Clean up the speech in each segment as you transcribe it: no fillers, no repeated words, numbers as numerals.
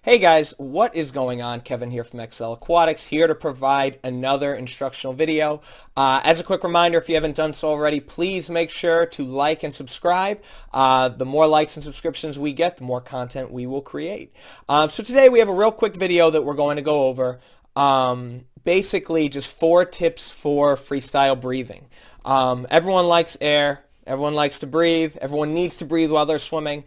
Hey guys, what is going on? Kevin here from XL Aquatics, here to provide another instructional video. As a quick reminder, if you haven't done so already, please make sure to like and subscribe. The more likes and subscriptions we get, the more content we will create. So today we have a real quick video that we're going to go over. Basically just 4 tips for freestyle breathing. Everyone likes air. Everyone likes to breathe. Everyone needs to breathe while they're swimming.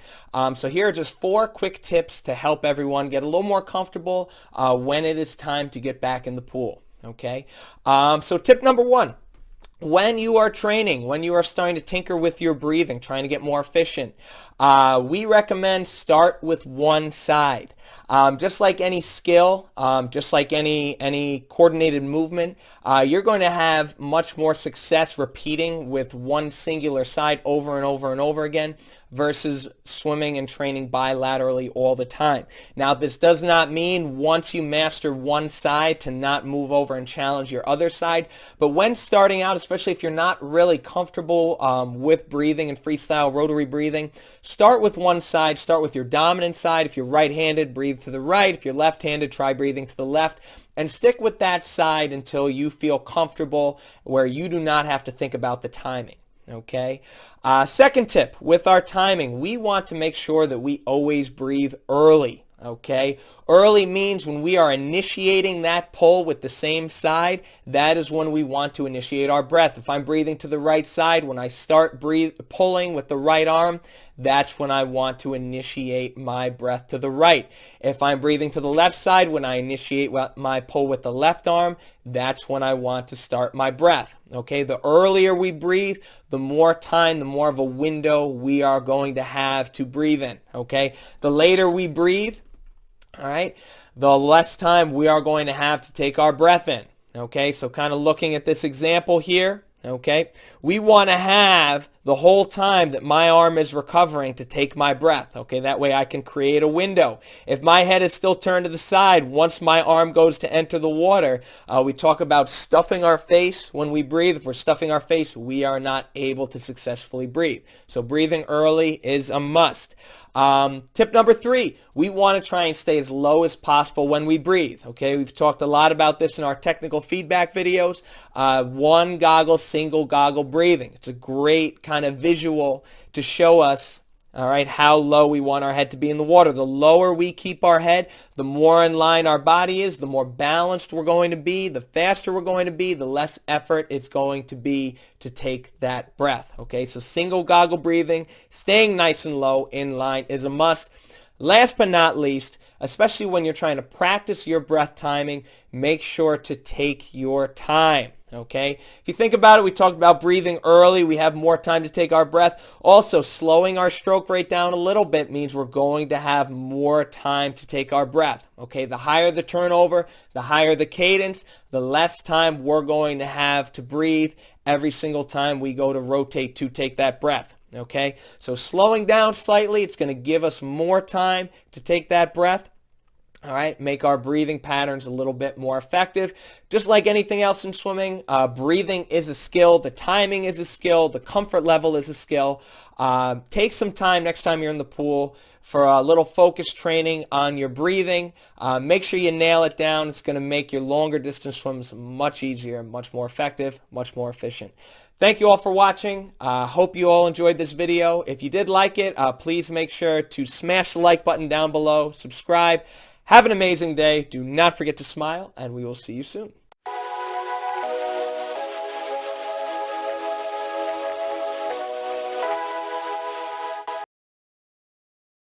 So here are just 4 quick tips to help everyone get a little more comfortable when it is time to get back in the pool. Okay. So tip number 1. When you are training, when you are starting to tinker with your breathing, trying to get more efficient, we recommend start with one side. Just like any skill, just like any coordinated movement, you're going to have much more success repeating with one singular side over and over and over again versus swimming and training bilaterally all the time. Now, this does not mean once you master one side to not move over and challenge your other side, but when starting out, especially if you're not really comfortable with breathing and freestyle rotary breathing, start with one side. Start with your dominant side. If you're right-handed, breathe to the right. If you're left-handed, try breathing to the left. And stick with that side until you feel comfortable where you do not have to think about the timing. Okay. Second tip, with our timing, we want to make sure that we always breathe early. Okay. Early means when we are initiating that pull with the same side, that is when we want to initiate our breath. If I'm breathing to the right side, when I start pulling with the right arm, that's when I want to initiate my breath to the right. If I'm breathing to the left side, when I initiate my pull with the left arm, that's when I want to start my breath. Okay, the earlier we breathe, the more time, the more of a window we are going to have to breathe in. Okay, the later we breathe, all right, the less time we are going to have to take our breath in. Okay, so kind of looking at this example here, okay, we want to have the whole time that my arm is recovering to take my breath. Okay, that way I can create a window. If my head is still turned to the side, once my arm goes to enter the water, we talk about stuffing our face when we breathe. If we're stuffing our face, we are not able to successfully breathe. So breathing early is a must. Tip number 3, we want to try and stay as low as possible when we breathe. Okay, we've talked a lot about this in our technical feedback videos. One goggle, single goggle breathing. It's a great kind of visual to show us, all right, how low we want our head to be in the water. The lower we keep our head, the more in line our body is, the more balanced we're going to be, the faster we're going to be, the less effort it's going to be to take that breath. Okay, so single goggle breathing, staying nice and low in line is a must. Last but not least, especially when you're trying to practice your breath timing, make sure to take your time. Okay, if you think about it, we talked about breathing early. We have more time to take our breath. Also, slowing our stroke rate down a little bit means we're going to have more time to take our breath. Okay, the higher the turnover, the higher the cadence, the less time we're going to have to breathe every single time we go to rotate to take that breath. Okay, so slowing down slightly, it's going to give us more time to take that breath. All right, make our breathing patterns a little bit more effective. Just like anything else in swimming, breathing is a skill. The timing is a skill. The comfort level is a skill. Take some time next time you're in the pool for a little focus training on your breathing. Make sure you nail it down. It's going to make your longer distance swims much easier, much more effective, much more efficient. Thank you all for watching. Hope you all enjoyed this video. If you did like it, please make sure to smash the like button down below, subscribe. Have an amazing day. Do not forget to smile, and we will see you soon.